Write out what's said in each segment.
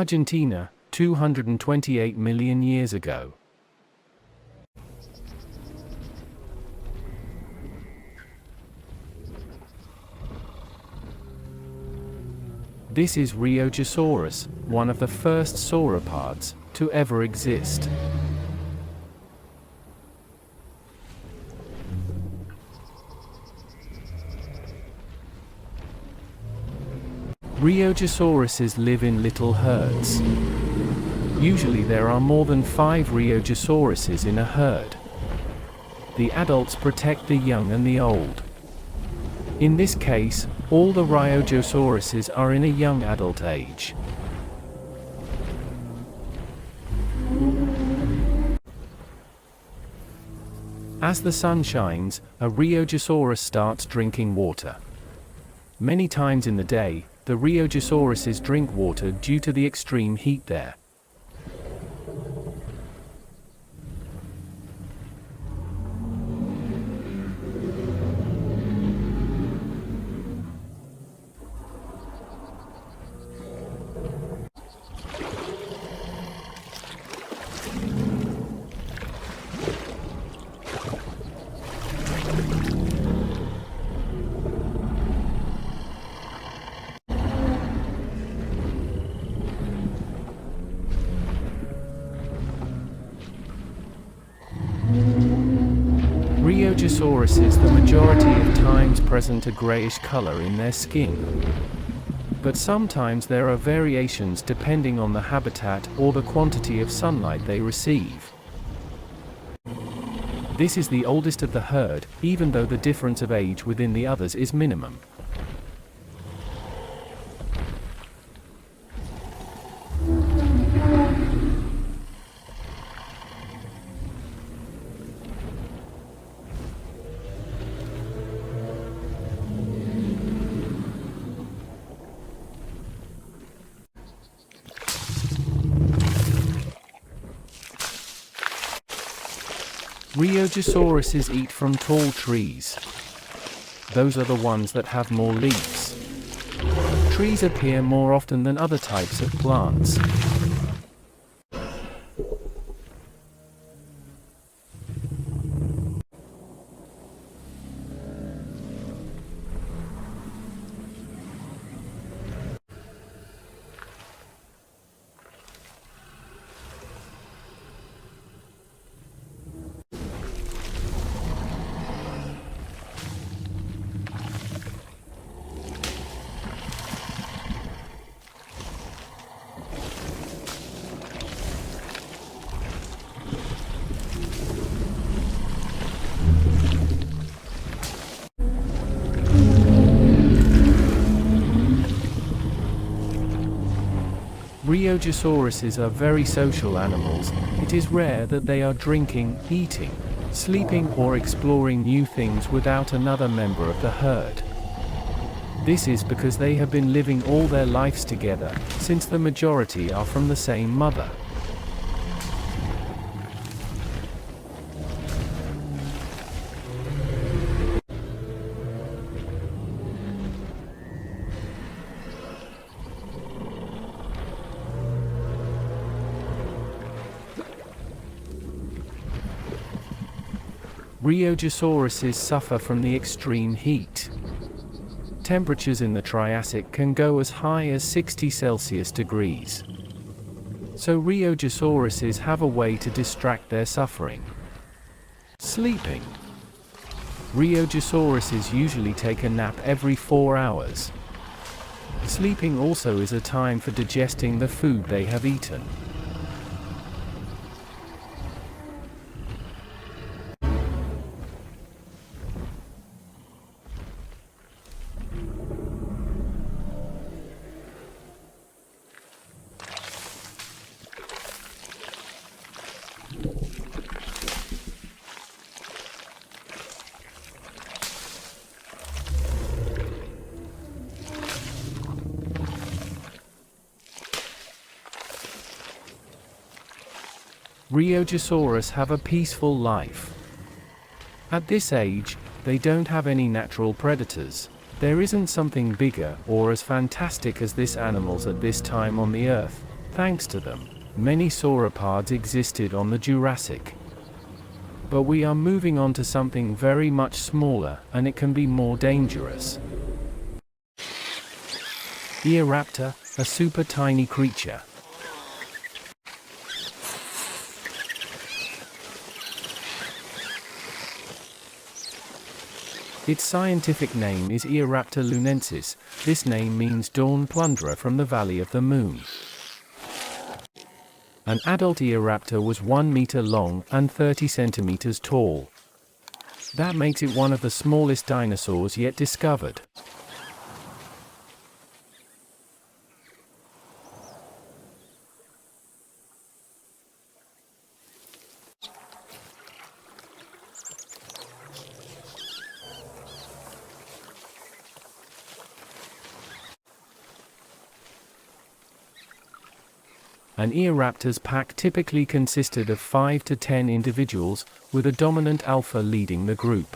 Argentina, 228 million years ago. This is Riojasaurus, one of the first sauropods to ever exist. Riojasauruses live in little herds. Usually there are more than 5 Riojasauruses in a herd. The adults protect the young and the old. In this case, all the Riojasauruses are in a young adult age. As the sun shines, a Riojasaurus starts drinking water. Many times in the day, the Riojasauruses drink water due to the extreme heat there. Riojasauruses the majority of times present a grayish color in their skin. But sometimes there are variations depending on the habitat or the quantity of sunlight they receive. This is the oldest of the herd, even though the difference of age within the others is minimum. Riojasauruses eat from tall trees. Those are the ones that have more leaves. Trees appear more often than other types of plants. Riojasauruses are very social animals. It is rare that they are drinking, eating, sleeping or exploring new things without another member of the herd. This is because they have been living all their lives together, since the majority are from the same mother. Riojasauruses suffer from the extreme heat. Temperatures in the Triassic can go as high as 60 Celsius degrees. So Riojasauruses have a way to distract their suffering. Sleeping. Riojasauruses usually take a nap every 4 hours. Sleeping also is a time for digesting the food they have eaten. Riojasaurus have a peaceful life. At this age, they don't have any natural predators. There isn't something bigger or as fantastic as this animals at this time on the Earth, Thanks to them, many sauropods existed on the Jurassic. But we are moving on to something very much smaller, and it can be more dangerous. Eoraptor, a super tiny creature. Its scientific name is Eoraptor lunensis. This name means dawn plunderer from the Valley of the Moon. An adult Eoraptor was 1 meter long and 30 centimeters tall. That makes it one of the smallest dinosaurs yet discovered. An Eoraptor's pack typically consisted of 5 to 10 individuals, with a dominant alpha leading the group.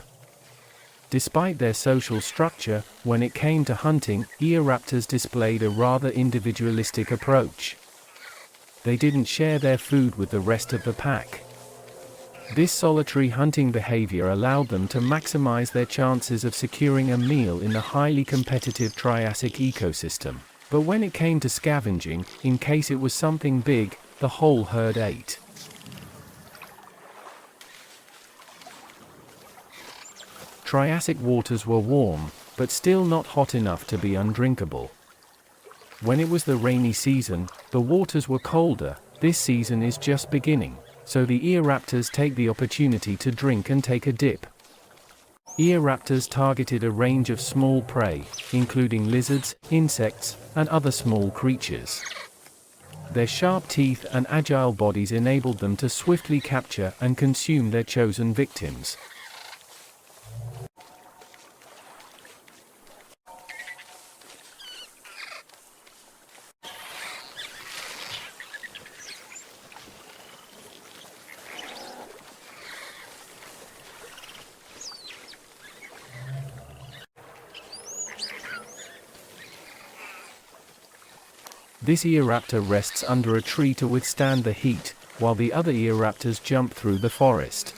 Despite their social structure, when it came to hunting, Eoraptors displayed a rather individualistic approach. They didn't share their food with the rest of the pack. This solitary hunting behavior allowed them to maximize their chances of securing a meal in the highly competitive Triassic ecosystem. But when it came to scavenging, in case it was something big, the whole herd ate. Triassic waters were warm, but still not hot enough to be undrinkable. When it was the rainy season, the waters were colder. This season is just beginning, so the Eoraptors take the opportunity to drink and take a dip. Eoraptors targeted a range of small prey, including lizards, insects, and other small creatures. Their sharp teeth and agile bodies enabled them to swiftly capture and consume their chosen victims. This Eoraptor rests under a tree to withstand the heat, while the other Eoraptors jump through the forest.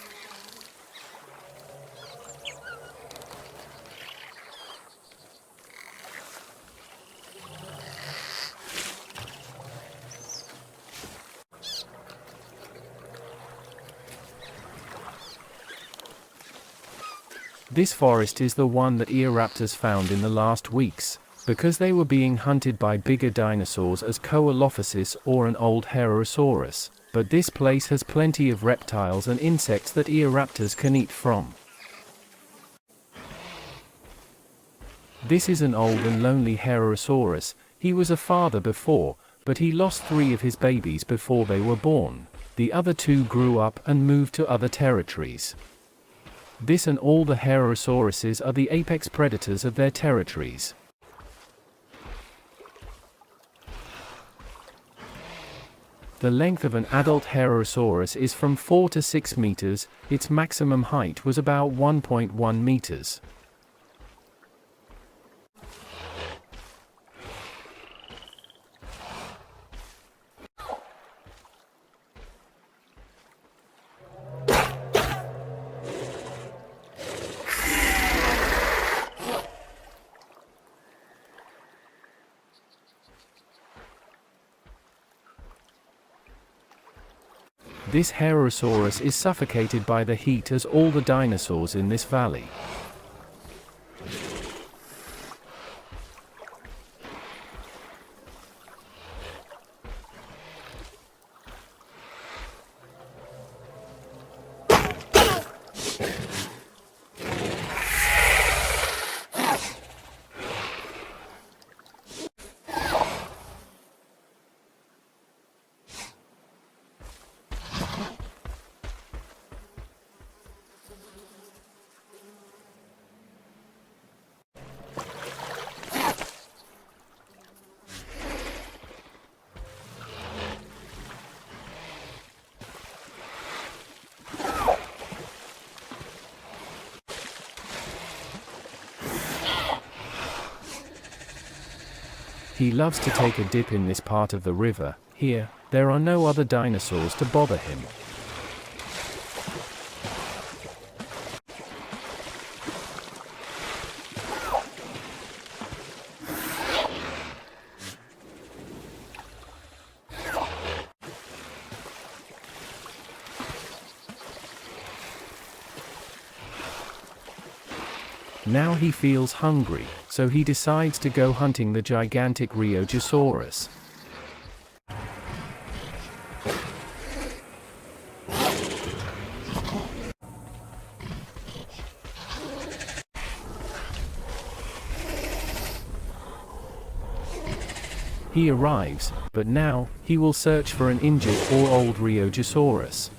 This forest is the one that Eoraptors found in the last weeks, because they were being hunted by bigger dinosaurs as Coelophysis or an old Herrerasaurus, but this place has plenty of reptiles and insects that Eoraptors can eat from. This is an old and lonely Herrerasaurus. He was a father before, but he lost 3 of his babies before they were born. The other 2 grew up and moved to other territories. This and all the Herrerasauruses are the apex predators of their territories. The length of an adult Herrerasaurus is from 4 to 6 meters, its maximum height was about 1.1 meters. This Herrerasaurus is suffocated by the heat as all the dinosaurs in this valley. He loves to take a dip in this part of the river. Here, there are no other dinosaurs to bother him. Now he feels hungry, so he decides to go hunting the gigantic Riojasaurus. He arrives, but now, he will search for an injured or old Riojasaurus.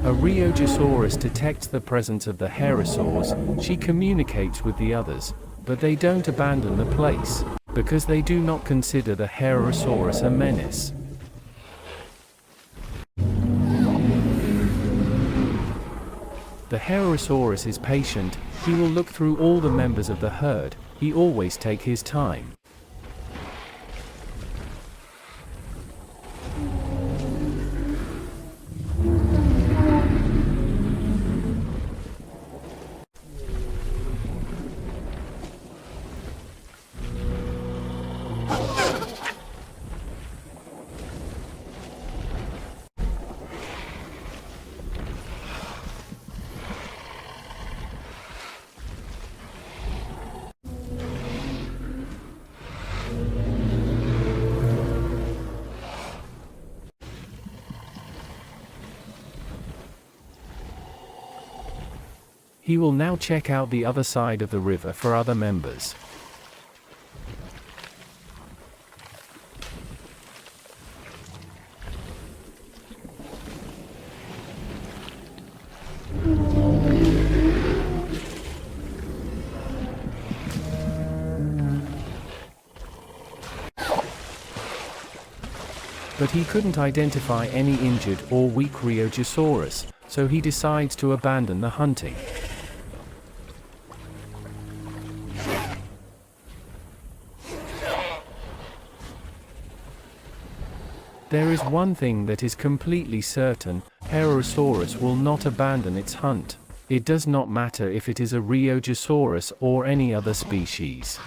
A Riojasaurus detects the presence of the Herrerasaurus. She communicates with the others, but they don't abandon the place, because they do not consider the Herrerasaurus a menace. The Herrerasaurus is patient. He will look through all the members of the herd. He always takes his time. He will now check out the other side of the river for other members. But he couldn't identify any injured or weak Riojasaurus, so he decides to abandon the hunting. There is one thing that is completely certain: Herrerasaurus will not abandon its hunt. It does not matter if it is a Riojasaurus or any other species.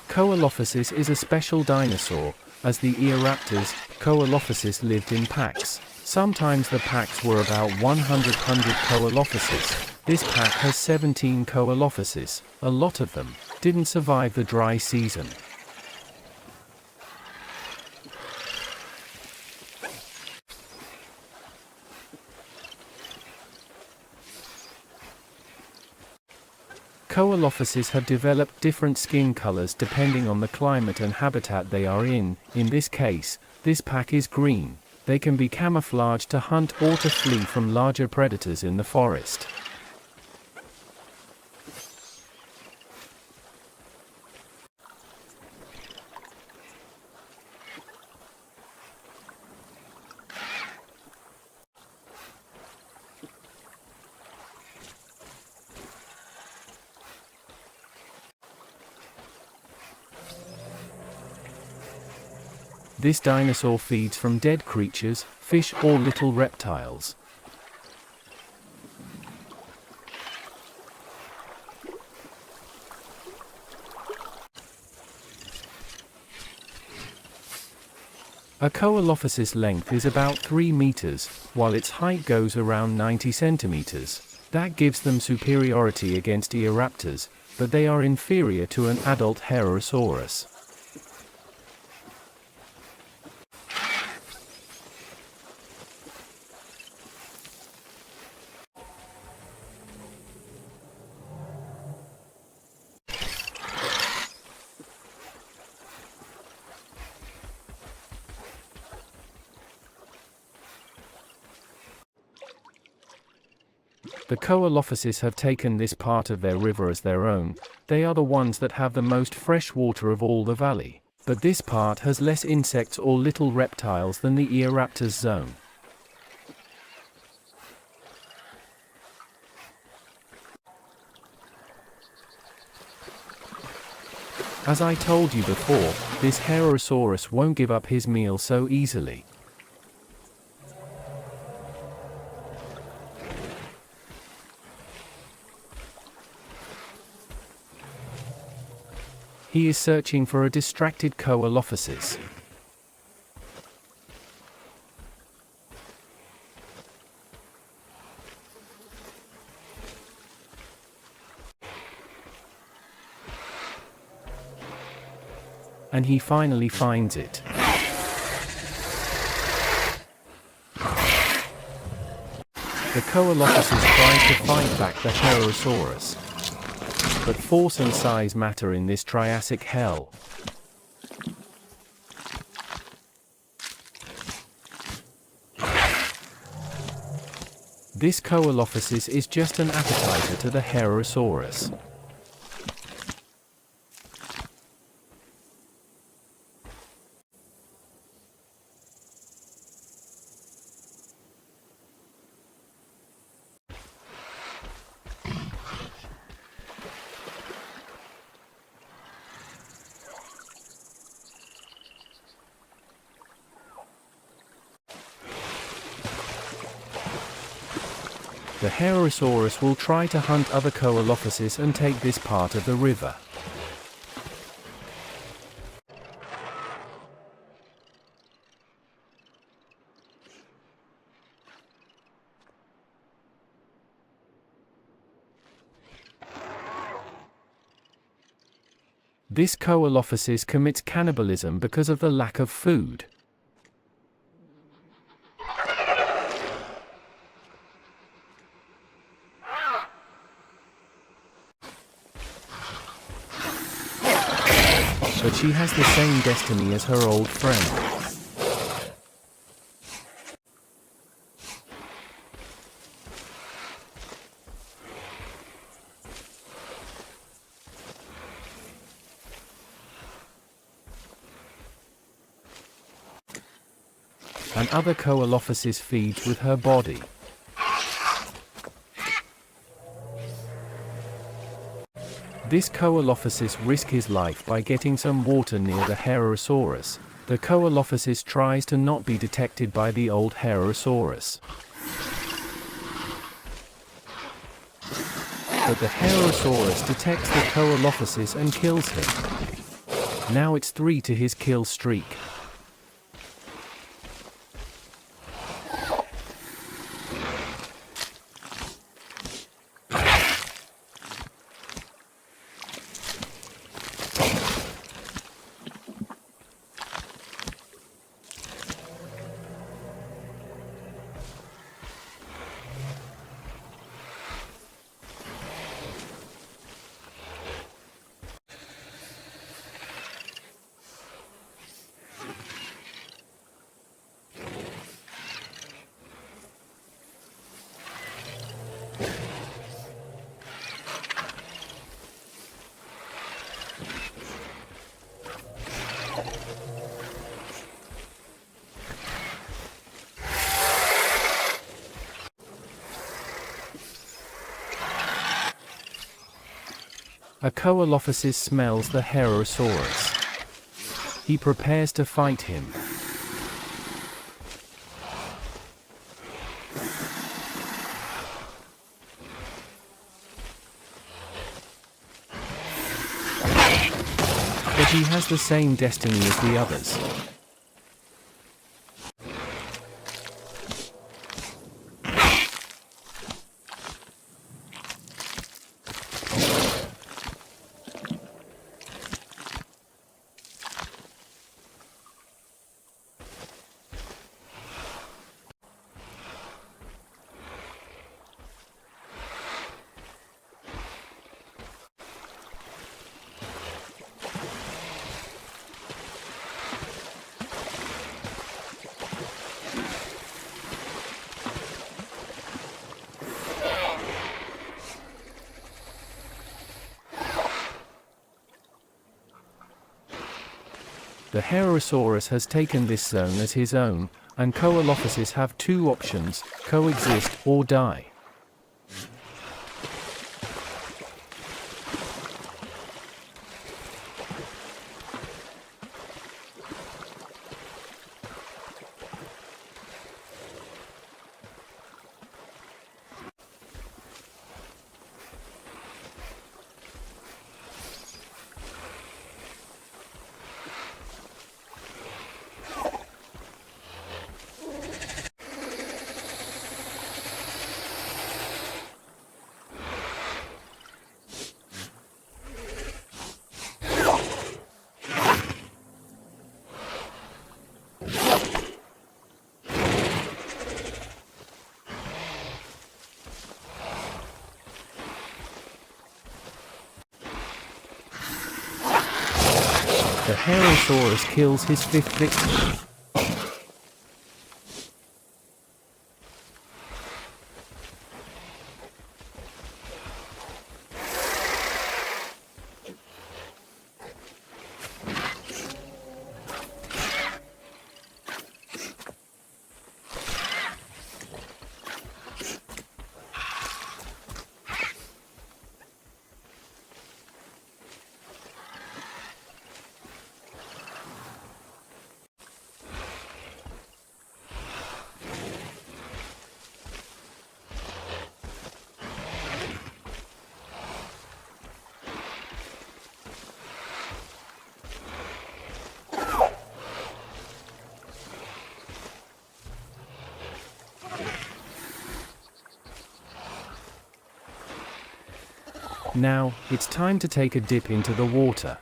Coelophysis is a special dinosaur. As the Eoraptors, Coelophysis lived in packs. Sometimes the packs were about 100 Coelophysis. This pack has 17 Coelophysis. A lot of them didn't survive the dry season. Coelophysis have developed different skin colors depending on the climate and habitat they are in. In this case, this pack is green. They can be camouflaged to hunt or to flee from larger predators in the forest. This dinosaur feeds from dead creatures, fish or little reptiles. A Coelophysis length is about 3 meters, while its height goes around 90 centimeters. That gives them superiority against Eoraptors, but they are inferior to an adult Herrerasaurus. The Coelophysis have taken this part of their river as their own. They are the ones that have the most fresh water of all the valley. But this part has less insects or little reptiles than the Eoraptor's zone. As I told you before, this Herrerasaurus won't give up his meal so easily. He is searching for a distracted Coelophysis. And he finally finds it. The Coelophysis tries to fight back the Herrerasaurus. But force and size matter in this Triassic hell. This Coelophysis is just an appetizer to the Herrerasaurus. The Herrerasaurus will try to hunt other Coelophysis and take this part of the river. This Coelophysis commits cannibalism because of the lack of food. But she has the same destiny as her old friend. And other Coelophysis feeds with her body. This Coelophysis risks his life by getting some water near the Herrerasaurus. The Coelophysis tries to not be detected by the old Herrerasaurus. But the Herrerasaurus detects the Coelophysis and kills him. Now it's 3 to his kill streak. A Coelophysis smells the Herrerasaurus. He prepares to fight him. But he has the same destiny as the others. The Herrerasaurus has taken this zone as his own, and Coelophysis have two options: coexist or die. The Herrerasaurus kills his fifth victim. Now, it's time to take a dip into the water.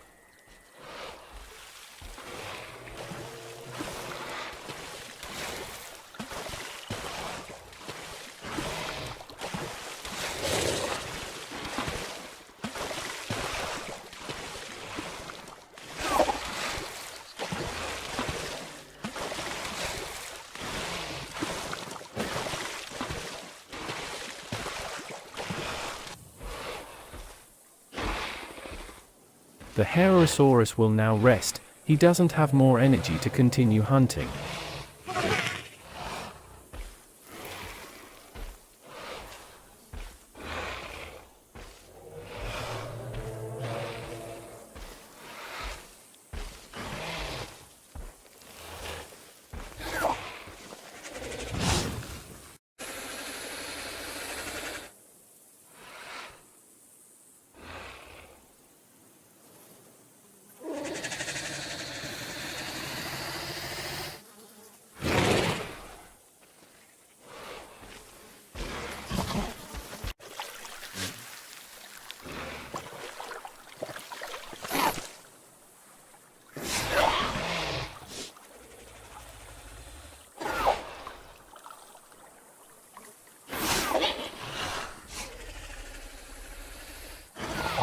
The Herrerasaurus will now rest. He doesn't have more energy to continue hunting.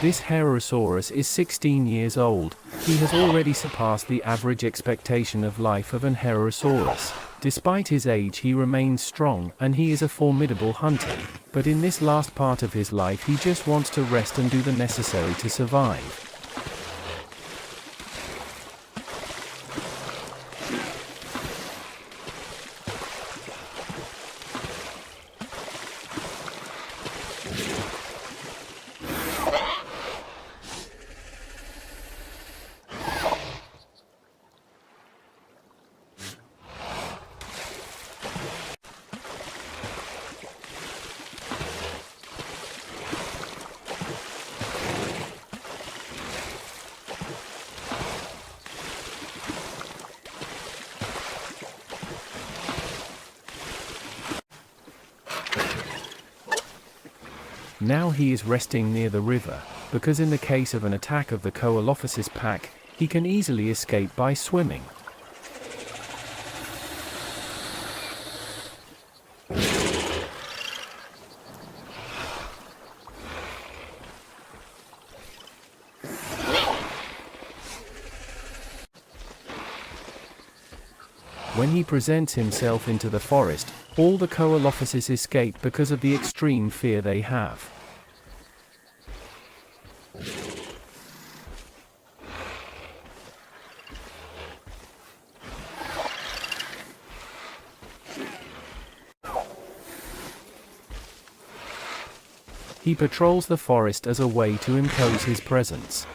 This Herrerasaurus is 16 years old. He has already surpassed the average expectation of life of an Herrerasaurus. Despite his age, he remains strong, and he is a formidable hunter. But in this last part of his life, he just wants to rest and do the necessary to survive. Now he is resting near the river, because in the case of an attack of the Coelophysis pack, he can easily escape by swimming. When he presents himself into the forest, all the Coelophysis escape because of the extreme fear they have. He patrols the forest as a way to impose his presence.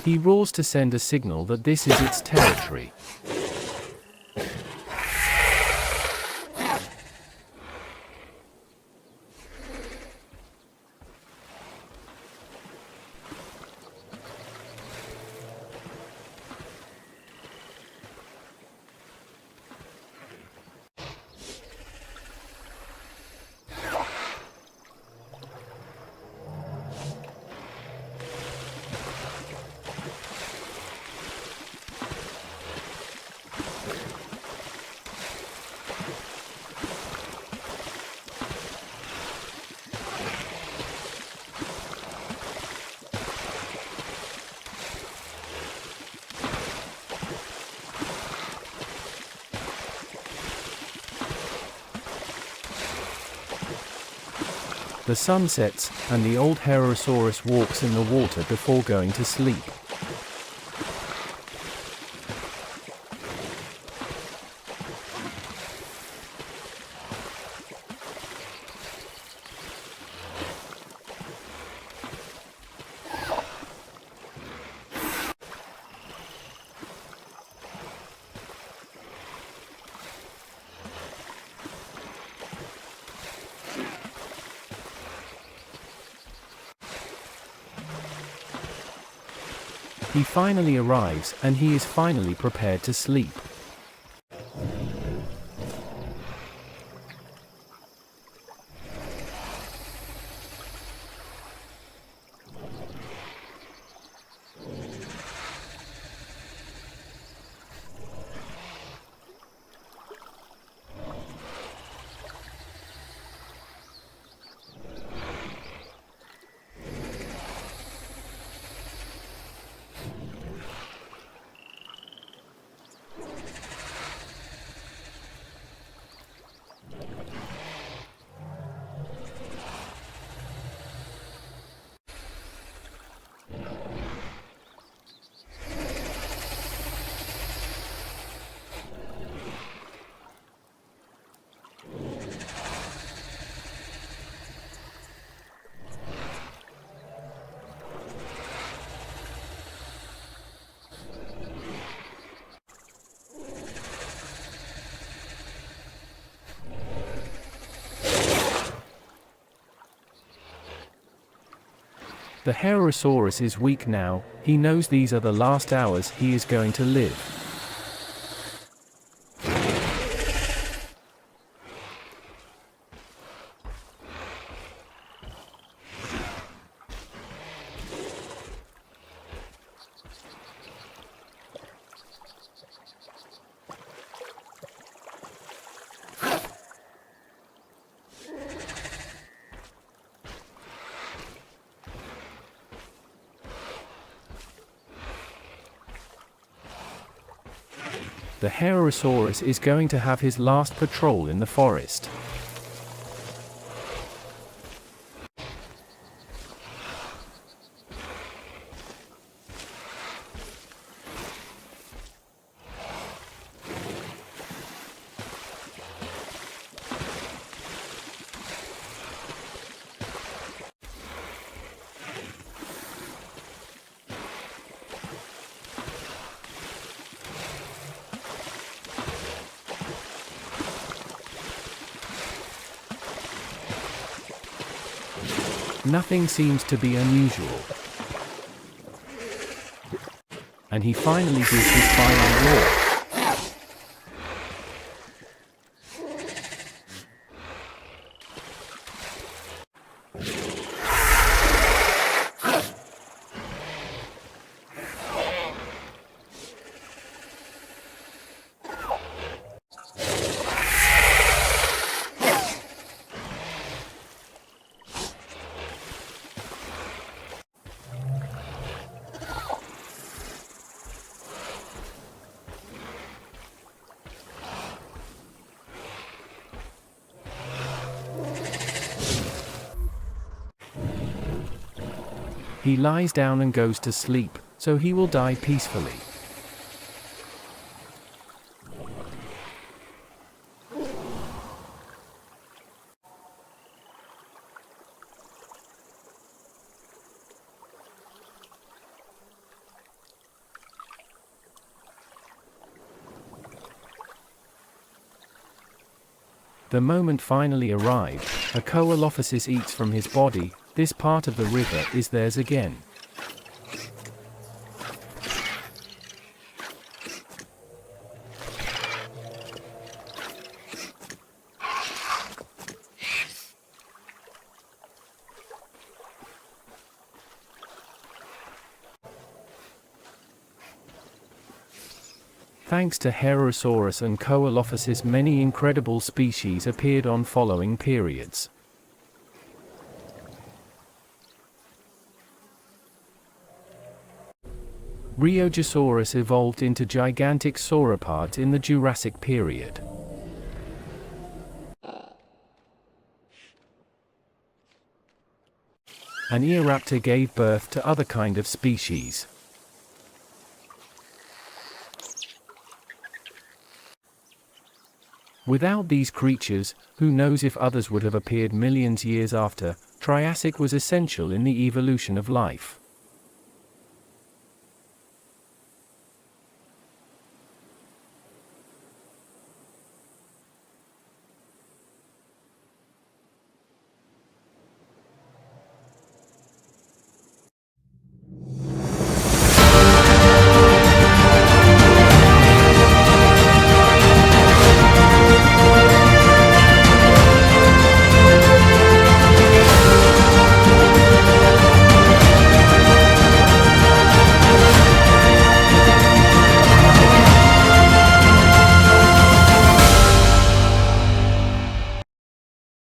He roars to send a signal that this is its territory. The sun sets, and the old Herrerasaurus walks in the water before going to sleep. He finally arrives, and he is finally prepared to sleep. The Herrerasaurus is weak now. He knows these are the last hours he is going to live. The Herrerasaurus is going to have his last patrol in the forest. Nothing seems to be unusual. And he finally gives his final roar. He lies down and goes to sleep, so he will die peacefully. The moment finally arrived, a Coelophysis eats from his body. This part of the river is theirs again. Thanks to Herrerasaurus and Coelophysis, many incredible species appeared on following periods. Riojasaurus evolved into gigantic sauropods in the Jurassic period. An Eoraptor gave birth to other kind of species. Without these creatures, who knows if others would have appeared millions years after. Triassic was essential in the evolution of life.